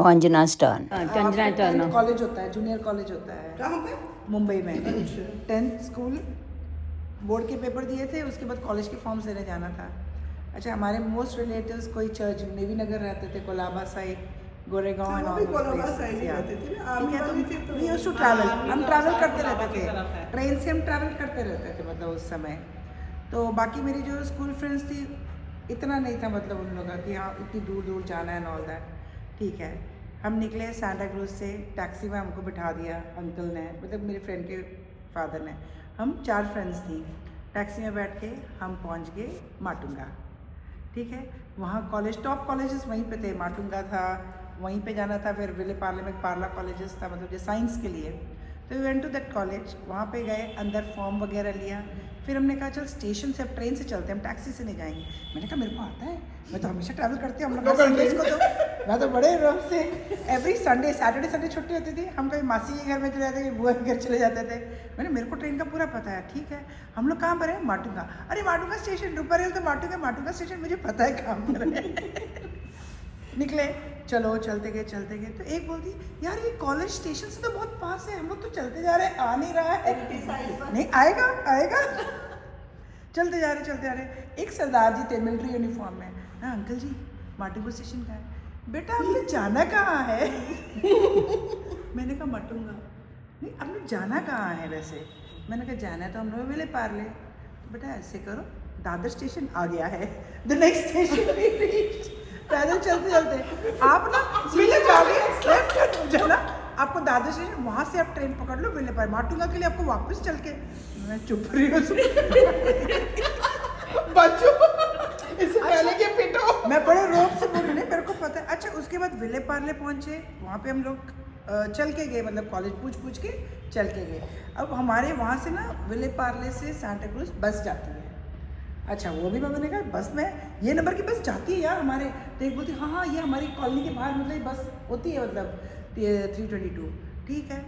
Anjana stern. Anjana stern college होता है, junior college होता है। कहाँ पे? मुंबई में। 10th स्कूल बोर्ड के पेपर दिए थे, उसके बाद कॉलेज के फॉर्म्स लेने जाना था। अच्छा, हमारे मोस्ट रिलेटिव्स कोई चर्च नेवी नगर रहते थे, Colaba side, Goregaon and all those places. तो वी यूज्ड टू ट्रैवल, हम ट्रैवल करते रहते थे, ट्रेन से हम ट्रैवल करते रहते थे मतलब उस समय। तो बाकी मेरी जो स्कूल फ्रेंड्स थी, इतना नहीं था मतलब उन लोगों का कि हाँ इतनी दूर दूर जाना है एंड ऑल दैट। ठीक है, हम निकले सांता क्रूज से, टैक्सी में हमको बिठा दिया अंकल ने, मतलब मेरे फ्रेंड के फादर ने। हम 4 फ्रेंड्स थी, टैक्सी में बैठ के हम पहुंच गए माटुंगा। ठीक है, वहाँ कॉलेज, टॉप कॉलेजेस वहीं पे थे, माटुंगा था, वहीं पे जाना था। फिर विले पार्ले में पार्ला कॉलेजेस था, मतलब जो साइंस के लिए। तो we went to that college, वहाँ पे गए, अंदर फॉर्म वगैरह लिया। फिर हमने कहा चल स्टेशन से अब ट्रेन से चलते हैं, हम टैक्सी से नहीं जाएंगे। मैंने कहा मेरे को आता है, मैं तो हमेशा ट्रैवल करती हूँ, हम लोग संडेज को तो मैं तो बड़े रोज से एवरी संडे, सैटरडे संडे छुट्टी होती थी, हम कहीं मासी के घर में चले जाते थे, बुआ के घर चले जाते थे। मैंने मेरे को ट्रेन का पूरा पता है। ठीक है, हम लोग कहाँ पर है? माटुंगा। अरे माटुंगा स्टेशन, रुपरेल तो माटुंगा, माटुंगा स्टेशन मुझे पता है कहाँ पर है। निकले, चलो चलते गए। तो एक बोलती यार ये कॉलेज स्टेशन से तो बहुत पास है, हम लोग तो चलते जा रहे हैं, आ नहीं रहा है। नहीं आएगा। चलते जा रहे। एक सरदार जी थे मिलिट्री यूनिफॉर्म में। हाँ अंकल जी, माटुंगा स्टेशन का है। बेटा आपने जाना कहाँ है? मैंने कहा माटुंगा। नहीं आपने जाना कहाँ है वैसे? मैंने कहा जाना है तो हम लोग विले पार्ले। तो बेटा ऐसे करो, दादर स्टेशन आ गया है, the next station we reach. पैदल चलते आप ना सीधे जाओगे, लेफ्ट टर्न हो जाना, आपको दादर स्टेशन, वहाँ से आप ट्रेन पकड़ लो विले पार्ले। माटुंगा के लिए आपको वापस चल के। मैं चुप रही हूँ। बच्चों इससे पहले के पिटो। मैं बड़े रोब से बोल रही, नहीं मेरे को पता है। अच्छा, उसके बाद विले पार्ले पहुँचे, वहाँ पे हम लोग चल के गए, मतलब कॉलेज पूछ के चल के गए। अब हमारे वहाँ से ना विले पार्ले से सांता क्रूज बस जाती है। अच्छा, वो भी मैंने कहा बस में ये नंबर की बस जाती है यार हमारे। तो एक बोलती हाँ ये हमारी कॉलोनी के बाहर मतलब बस होती है, मतलब 322। ठीक है,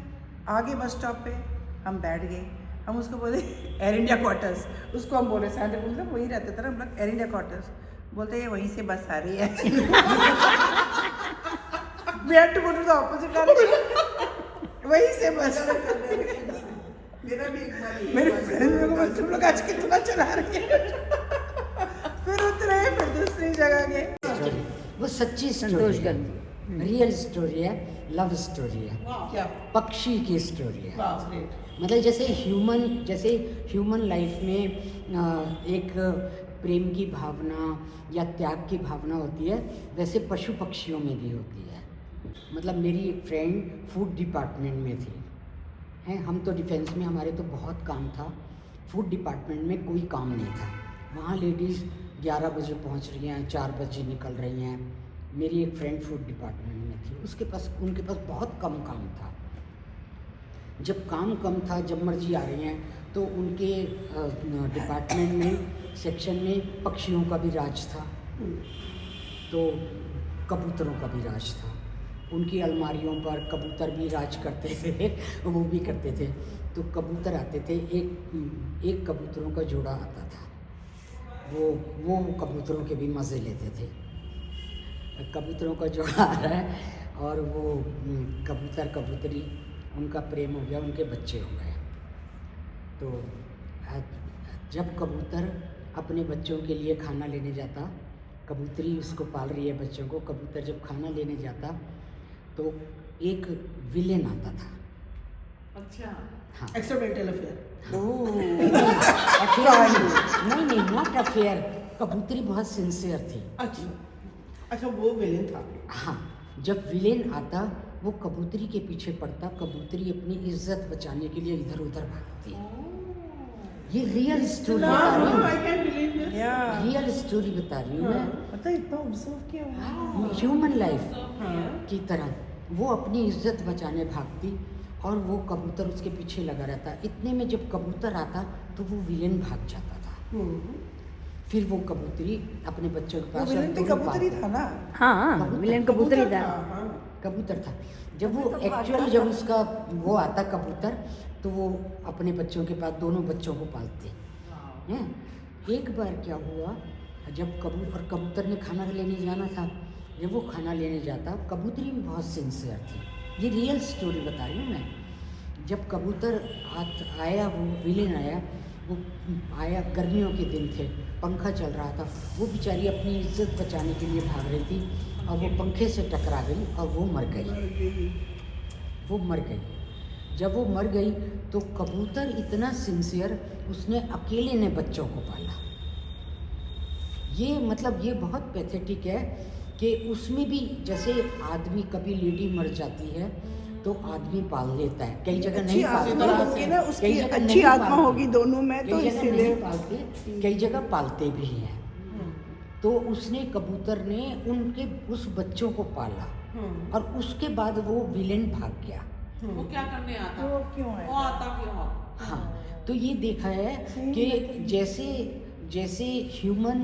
आगे बस स्टॉप पे हम बैठ गए। हम उसको बोले एयर इंडिया क्वार्टर्स, उसको हम बोले सांता क्रूज में वहीं रहते थे ना हम लोग, एयर इंडिया क्वार्टर्स। बोलते ये वहीं से बस आ रही है। We had to go to the opposite direction. वहीं से बस। मेरा भी एक बार मेरे फ्रेंड मेरे को बोलते तुम लोग आज कितना चला रहे हैं। फिर उतरे, फिर दूसरी जगह गए। वो सच्ची स्टोरी है, रियल स्टोरी है, लव स्टोरी है, क्या? पक्षी की स्टोरी है। वाह, great. मतलब जैसे ह्यूमन लाइफ में एक प्रेम की भावना या त्याग की भावना होती है, वैसे पशु पक्षियों में भी होती है। मतलब मेरी एक फ्रेंड फूड डिपार्टमेंट में थी, हैं, हम तो डिफेंस में, हमारे तो बहुत काम था, फूड डिपार्टमेंट में कोई काम नहीं था। वहाँ लेडीज़ 11 बजे पहुँच रही हैं, 4 बजे निकल रही हैं। मेरी एक फ्रेंड फूड डिपार्टमेंट में थी, उनके पास बहुत कम काम था। जब काम कम था, जब मर्जी आ रही हैं, तो उनके डिपार्टमेंट में सेक्शन में पक्षियों का भी राज था, तो कबूतरों का भी राज था। उनकी अलमारियों पर कबूतर भी राज करते थे, वो भी करते थे। तो कबूतर आते थे, एक कबूतरों का जोड़ा आता था, वो कबूतरों के भी मज़े लेते थे। कबूतरों का जोड़ा आ रहा है और वो कबूतर कबूतरी, उनका प्रेम हो गया, उनके बच्चे हो गए। तो जब कबूतर अपने बच्चों के लिए खाना लेने जाता, कबूतरी उसको पाल रही है बच्चों को, कबूतर जब खाना लेने जाता तो एक विलेन आता था। अच्छा, हाँ, एक्सीडेंटल अफेयर। नहीं, नॉट अफेयर। कबूतरी बहुत सिंसियर थी। अच्छा, वो विलेन था। हाँ, जब विलेन आता वो कबूतरी के पीछे पड़ता, कबूतरी अपनी इज्जत बचाने के लिए इधर उधर भागती। ये रियल स्टोरी बता रही हूँ, रियल स्टोरी बता रही हूँ मैं। मतलब इतना ऑब्जर्व किया ह्यूमन लाइफ की तरह वो अपनी इज्जत बचाने भागती और वो कबूतर उसके पीछे लगा रहता। इतने में जब कबूतर आता तो वो विलेन भाग जाता था। फिर वो कबूतरी अपने बच्चों के पास, विलेन तो कबूतरी था ना। हाँ, विलेन कबूतर ही था। कबूतर था। जब वो एक्चुअल जब उसका वो आता कबूतर, तो वो अपने बच्चों के पास दोनों बच्चों को पालते हैं। एक बार क्या हुआ, जब कबूतर ने खाना लेने जाना था, जब वो खाना लेने जाता, कबूतरी भी बहुत सिंसियर थी, ये रियल स्टोरी बता रही हूँ मैं। जब कबूतर आया, वो विलेन आया, वो आया, गर्मियों के दिन थे, पंखा चल रहा था, वो बेचारी अपनी इज्जत बचाने के लिए भाग रही थी और वो पंखे से टकरा गई और वो मर गई। वो मर गई। जब वो मर गई तो कबूतर इतना सिंसियर, उसने अकेले ने बच्चों को पाला। ये मतलब ये बहुत पैथेटिक है कि उसमें भी जैसे आदमी, कभी लेडी मर जाती है तो आदमी पाल लेता है, कई जगह नहीं पालते, ना, उसकी अच्छी आत्मा होगी दोनों में, तो कई जगह इसीलिए नहीं पालते, कई जगह पालते भी हैं। तो उसने, कबूतर ने उनके उस बच्चों को पाला और उसके बाद वो विलेन भाग गया। वो क्या करने आता, वो क्यों है? वो आता क्यों? हाँ, तो ये देखा है कि जैसे ह्यूमन,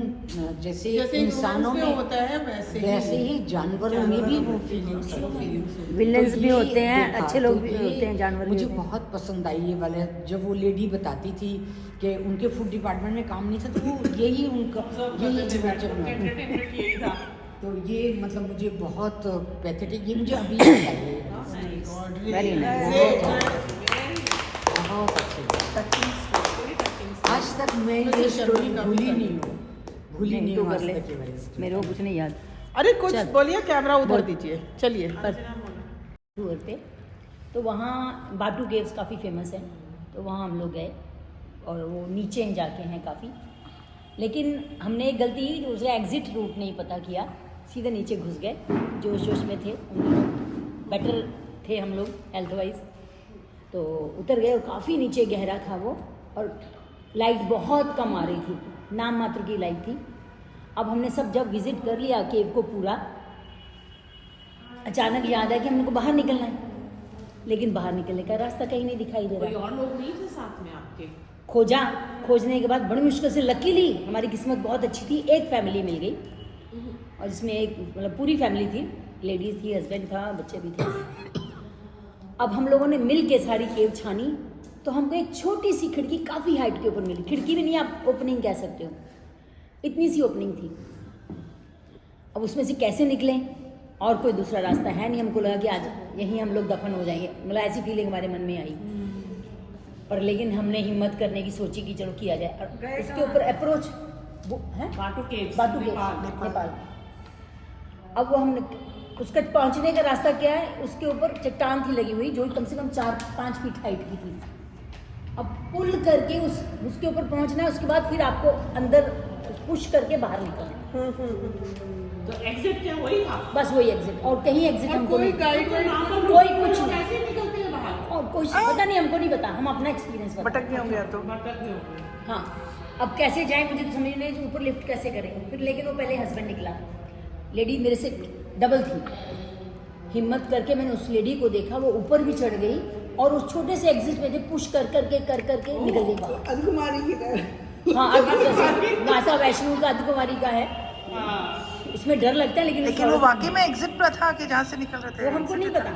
जैसे इंसानों में होता है वैसे ही जानवरों में भी वो फीलिंग्स होती हैं। विलेंस तो भी ये होते हैं, देखा, अच्छे लोग तो भी ये होते हैं, जानवर भी मुझे होते हैं। बहुत पसंद आई ये वाले, जब वो लेडी बताती थी कि उनके फूड डिपार्टमेंट में काम नहीं था, तो वो यही उनका यही एंटरटेनमेंट यही था। तो ये मतलब मुझे बहुत पैथेटिक, ये मुझे अभी याद आई है। Very nice. बहुत अच्छी, आज तक मैं ये स्टोरी भूली नहीं तू हूँ कर आज ले, तक ये वाली story। मेरे को कुछ नहीं याद। अरे कुछ चल। बोलिए, कैमरा उधर दीजिए, चलिए। टूर पे तो वहाँ बाटू केव्स काफ़ी फेमस है, तो वहाँ हम लोग गए और वो नीचे जाके हैं काफ़ी। लेकिन हमने एक गलती की, दूसरा एग्जिट रूट नहीं पता किया, सीधे नीचे घुस गए। जोश जोश में थे, बेटर थे हम लोग हेल्थ वाइज, तो उतर गए और काफ़ी नीचे गहरा था वो, और लाइट बहुत कम आ रही थी, नाम मात्र की लाइट थी। अब हमने सब जब विजिट कर लिया केव को पूरा, अचानक याद आया कि हमको बाहर निकलना है, लेकिन बाहर निकलने का रास्ता कहीं नहीं दिखाई दे कोई रहा। और लोग नहीं थे साथ में आपके? खोजने के बाद बड़ी मुश्किल से, लकीली हमारी किस्मत बहुत अच्छी थी, एक फैमिली मिल गई, और जिसमें एक मतलब पूरी फैमिली थी, लेडीज थी, हस्बैंड था, बच्चे भी थे। अब हम लोगों ने मिल के सारी केव छानी, तो हमको एक छोटी सी खिड़की काफ़ी हाइट के ऊपर मिली। खिड़की भी नहीं, आप ओपनिंग कह सकते हो, इतनी सी ओपनिंग थी। अब उसमें से कैसे निकलें, और कोई दूसरा रास्ता है नहीं। हमको लगा कि आज यहीं हम लोग दफन हो जाएंगे, मतलब ऐसी फीलिंग हमारे मन में आई। पर लेकिन हमने हिम्मत करने की सोची कि चलो किया जाए, और उसके ऊपर अप्रोच वो है बाटू केव्स, बाटू केव्स, नेपाल। अब वो हमने उसका पहुंचने का रास्ता क्या है, उसके ऊपर चट्टान थी लगी हुई, जो कम से कम 4-5 फीट हाइट की थी। अब पुल करके उसके ऊपर पहुंचना है, उसके बाद फिर आपको अंदर पुश करके बाहर निकलना है। तो एग्जिट क्या वही था? बस वही एग्जिट, और कहीं एग्जिट हमको कोई नहीं, गाइड कोई कुछ नहीं, कैसे निकलते हैं बाहर? और कुछ पता नहीं, हमको नहीं पता, हम अपना एक्सपीरियंस बता। भटक गया हो गया तो भटक गए होंगे। हाँ, अब कैसे जाए मुझे तो समझ नहीं, ऊपर लिफ्ट कैसे करें फिर। लेकिन वो पहले हस्बैंड निकला, लेडी मेरे से डबल थी। हिम्मत करके मैंने उस लेडी को देखा, वो ऊपर भी चढ़ गई और उस छोटे से एग्जिट में से पुश कर करके निकल गई बाहर। अधकुमारी की तरह। हाँ, अब जैसे माता वैष्णो का अधकुमारी का है, उसमें डर लगता है, लेकिन वो वाकई में एग्जिट पर था कि जहाँ से निकल रहे थे? वो हमको नहीं पता।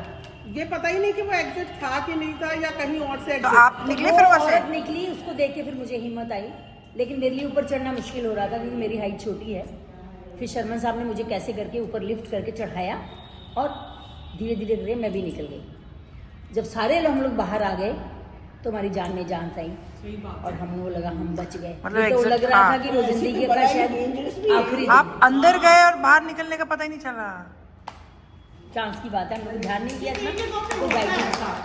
ये पता ही नहीं कि वो एग्जिट था कि नहीं था, या कहीं और से तो एग्जिट। आप निकले वो फिर वहाँ से? औरत निकली, उसको देख के फिर मुझे हिम्मत आई, लेकिन मेरे लिए ऊपर चढ़ना मुश्किल हो रहा था क्योंकि मेरी हाइट छोटी है। फिर शर्मन साहब ने मुझे कैसे करके ऊपर लिफ्ट करके चढ़ाया और धीरे धीरे धीरे मैं भी निकल गई। जब सारे लोग हम लोग बाहर आ गए तो हमारी जान में जान आई, सही बात। और हमको लगा हम बच गए। मतलब ये तो exit- लग रहा हाँ। था कि वो जिंदगी का शायद आखिरी आप अंदर गए और बाहर निकलने का पता ही नहीं चला। चांस की बात है, हम लोग ध्यान नहीं दिया था, वो गाइड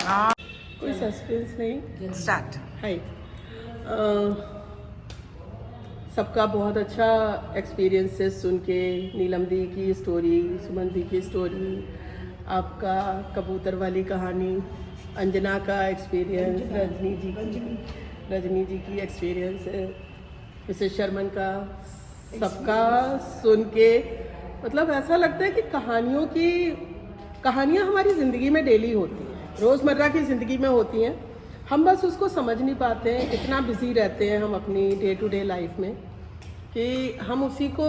हाँ, कोई सस्पेंस नहीं। स्टार्ट। हाय, सबका बहुत अच्छा एक्सपीरियंसेस सुन के, नीलम दी की स्टोरी, सुमन दी की स्टोरी, आपका कबूतर वाली कहानी, अंजना का एक्सपीरियंस, रजनी जी की एक्सपीरियंस है, मिसेस शर्मन का, सबका सुन के मतलब ऐसा लगता है कि कहानियाँ हमारी ज़िंदगी में डेली होती हैं, रोज़मर्रा की ज़िंदगी में होती हैं। हम बस उसको समझ नहीं पाते हैं, इतना बिजी रहते हैं हम अपनी डे टू डे लाइफ में कि हम उसी को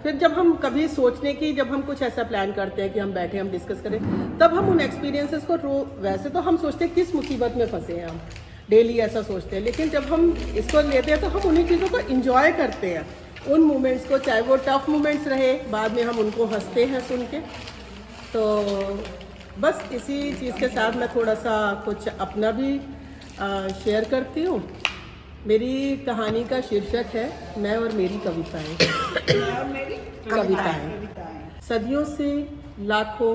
फिर जब हम कभी सोचने की, जब हम कुछ ऐसा प्लान करते हैं कि हम बैठे हम डिस्कस करें, तब हम उन एक्सपीरियंसेस को वैसे तो हम सोचते हैं किस मुसीबत में फंसे हैं, हम डेली ऐसा सोचते हैं, लेकिन जब हम इसको लेते हैं तो हम उन्हीं चीज़ों को इंजॉय करते हैं उन मोमेंट्स को, चाहे वो टफ मोमेंट्स रहे, बाद में हम उनको हंसते हैं सुन के। तो बस इसी चीज़ के साथ मैं थोड़ा सा कुछ अपना भी शेयर करती हूँ। मेरी कहानी का शीर्षक है मैं और मेरी कविताएं। कविताएं सदियों से लाखों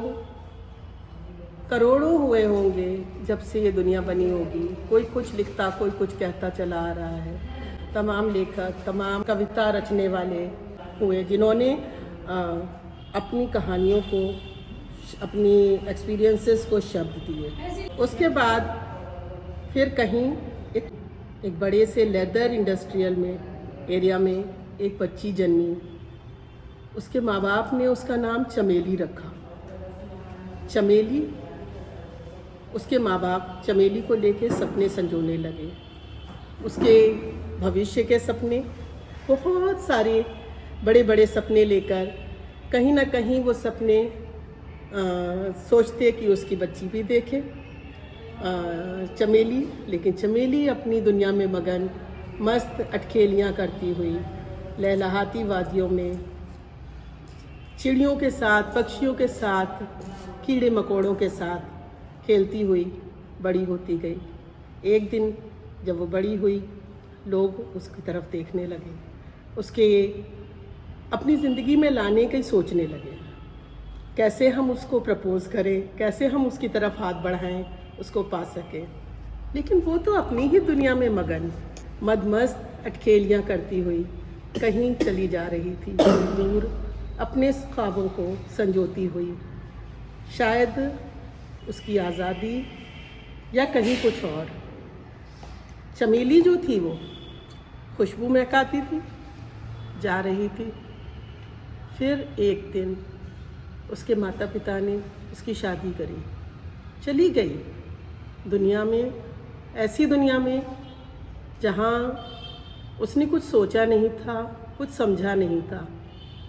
करोड़ों हुए होंगे जब से ये दुनिया बनी होगी। कोई कुछ लिखता, कोई कुछ कहता चला आ रहा है। तमाम लेखक, तमाम कविता रचने वाले हुए जिन्होंने अपनी कहानियों को, अपनी एक्सपीरियंसेस को शब्द दिए। उसके बाद फिर कहीं एक बड़े से लेदर इंडस्ट्रियल में एरिया में एक बच्ची जन्मी। उसके माँ बाप ने उसका नाम चमेली रखा। चमेली, उसके माँ बाप चमेली को लेके सपने संजोने लगे। उसके भविष्य के सपने, बहुत सारे बड़े बड़े सपने लेकर कहीं ना कहीं वो सपने सोचते कि उसकी बच्ची भी देखे चमेली। लेकिन चमेली अपनी दुनिया में मगन, मस्त अटखेलियाँ करती हुई लहलहाती वादियों में चिड़ियों के साथ, पक्षियों के साथ, कीड़े मकोड़ों के साथ खेलती हुई बड़ी होती गई। एक दिन जब वो बड़ी हुई, लोग उसकी तरफ देखने लगे, उसके अपनी ज़िंदगी में लाने की सोचने लगे, कैसे हम उसको प्रपोज़ करें, कैसे हम उसकी तरफ हाथ बढ़ाएं, उसको पा सकें। लेकिन वो तो अपनी ही दुनिया में मगन, मदमस्त अटखेलियाँ करती हुई कहीं चली जा रही थी, दूर अपने ख्वाबों को संजोती हुई। शायद उसकी आज़ादी या कहीं कुछ और। चमेली जो थी वो खुशबू महकाती थी, जा रही थी। फिर एक दिन उसके माता पिता ने उसकी शादी करी, चली गई दुनिया में, ऐसी दुनिया में जहाँ उसने कुछ सोचा नहीं था, कुछ समझा नहीं था।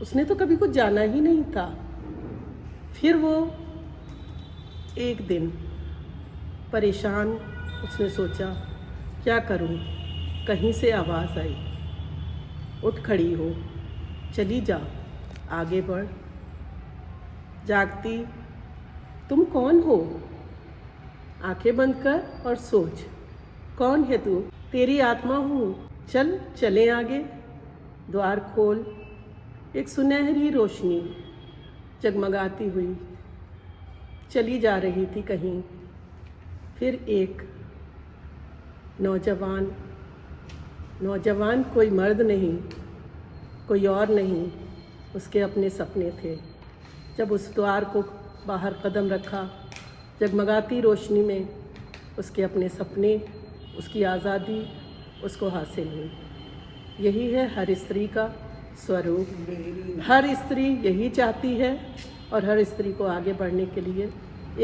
उसने तो कभी कुछ जाना ही नहीं था। फिर वो एक दिन परेशान, उसने सोचा क्या करूं। कहीं से आवाज़ आई, उठ खड़ी हो, चली जा, आगे बढ़। जागती, तुम कौन हो? आंखें बंद कर और सोच, कौन है तू? तेरी आत्मा हूँ, चल चले आगे। द्वार खोल, एक सुनहरी रोशनी जगमगाती हुई चली जा रही थी कहीं। फिर एक नौजवान कोई मर्द नहीं, कोई और नहीं, उसके अपने सपने थे। जब उस द्वार को बाहर कदम रखा, जगमगाती रोशनी में उसके अपने सपने, उसकी आज़ादी उसको हासिल हुई। यही है हर स्त्री का स्वरूप। हर स्त्री यही चाहती है और हर स्त्री को आगे बढ़ने के लिए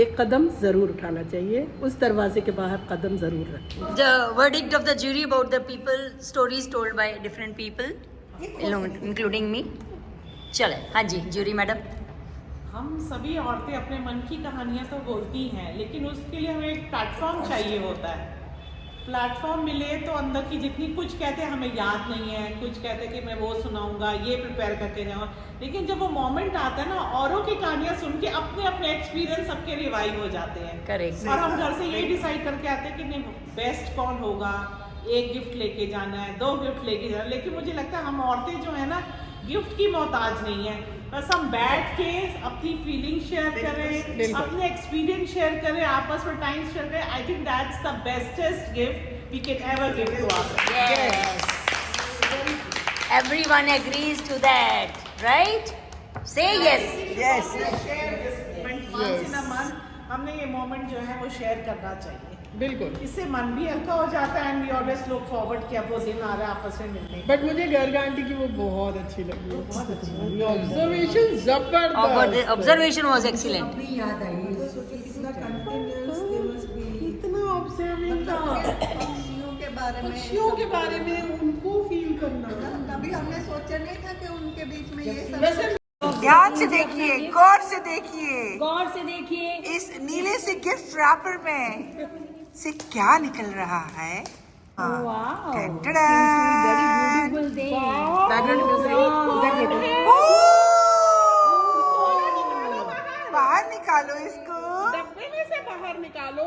एक कदम ज़रूर उठाना चाहिए। उस दरवाजे के बाहर कदम ज़रूर रखें। The verdict of the jury about the people, stories told by different people, including me. चले, हाँ जी, जूरी मैडम। हम सभी औरतें अपने मन की कहानियाँ तो बोलती हैं, लेकिन उसके लिए हमें एक प्लेटफॉर्म चाहिए होता है। प्लेटफॉर्म मिले तो अंदर की जितनी, कुछ कहते हैं हमें याद नहीं है, कुछ कहते हैं कि मैं वो सुनाऊंगा, ये प्रिपेयर करके जाऊँगा, लेकिन जब वो मोमेंट आता है ना, औरों की कहानियाँ सुन के अपने अपने एक्सपीरियंस सबके रिवाइव हो जाते हैं। करेक्ट। और हम घर से ये डिसाइड करके आते हैं कि नहीं, बेस्ट कौन होगा, एक गिफ्ट लेके जाना है, 2 गिफ्ट लेके जाना है। लेकिन मुझे लगता है हम औरतें जो है ना, गिफ्ट की मोहताज नहीं है। बस हम बैठ के अपनी फीलिंग शेयर करें, अपने एक्सपीरियंस शेयर करें, आपस में टाइम शेयर करें। I think that's the bestest gift we can ever give to ourself. Yes. Everyone agrees to that, right? Say yes. Yes. Once in a month हमने ये moment जो है वो शेयर करना चाहिए। बिल्कुल। इससे मन भी हल्का हो जाता है, and we always look forward कि अब वो दिन आ रहा है आपस में मिलने। बट मुझे गर्ग आंटी की वो बहुत अच्छी लगी। ऑब्जर्वेशन जबरदस्त। Observation was excellent. अभी याद आई कितना कंटिन्यूअस दे मस्ट बी। इतना ऑब्जर्विंग था पक्षियों के बारे में, पक्षियों के बारे में, उनको फील करना। कभी हमने सोचा नहीं था कि उनके बीच में ये सब। वैसे ध्यान से देखिए, गौर से देखिए, गौर से देखिए। इस नीले से गिफ्ट रैपर में से क्या निकल रहा है। Wow ton-ton-ton. Beautiful thing background music बाहर निकालो इसको, डब्बे में से बाहर निकालो।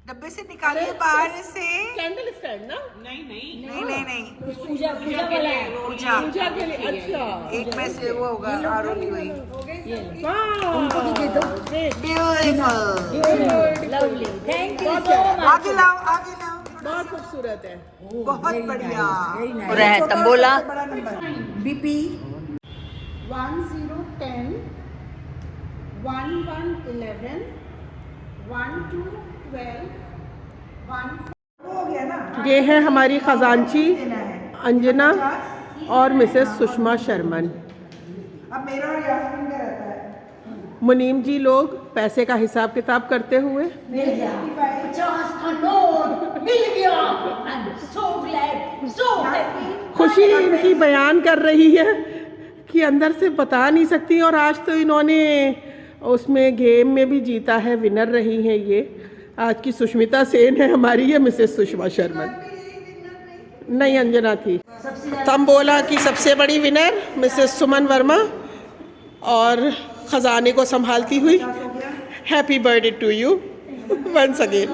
डब्बे से निकालिए बाहर से। कैंडल स्टैंड ना? नहीं नहीं नहीं नहीं नहीं, पूजा पूजा वाला है पूजा पूजा के लिए। अच्छा, एक में से वो होगा आरती हुई। उनको भी दे दो beautiful, lovely thank you so much आगे लाओ आगे लाओ। बहुत खूबसूरत है। बहुत बढ़िया। पूरा है तंबोला। बीपी 1010 1111 1212 हो गया ना, ये है हमारी खजांची अंजना और मिसेस सुषमा शर्मन। अब मेरा और यास्मीन का रहता है। मुनीम जी लोग पैसे का हिसाब किताब करते हुए 50 का नोट मिल गया I am so glad so happy खुशी इनकी बयान कर रही है कि अंदर से बता नहीं सकती। और आज तो इन्होंने उसमें गेम में भी जीता है, विनर रही हैं ये। आज की सुष्मिता सेन है हमारी, ये मिसेस सुषमा शर्मन नहीं, अंजना थी। तंबोला की सबसे बड़ी विनर मिसेस सुमन वर्मा और खजाने को संभालती हुई happy birthday to you once again.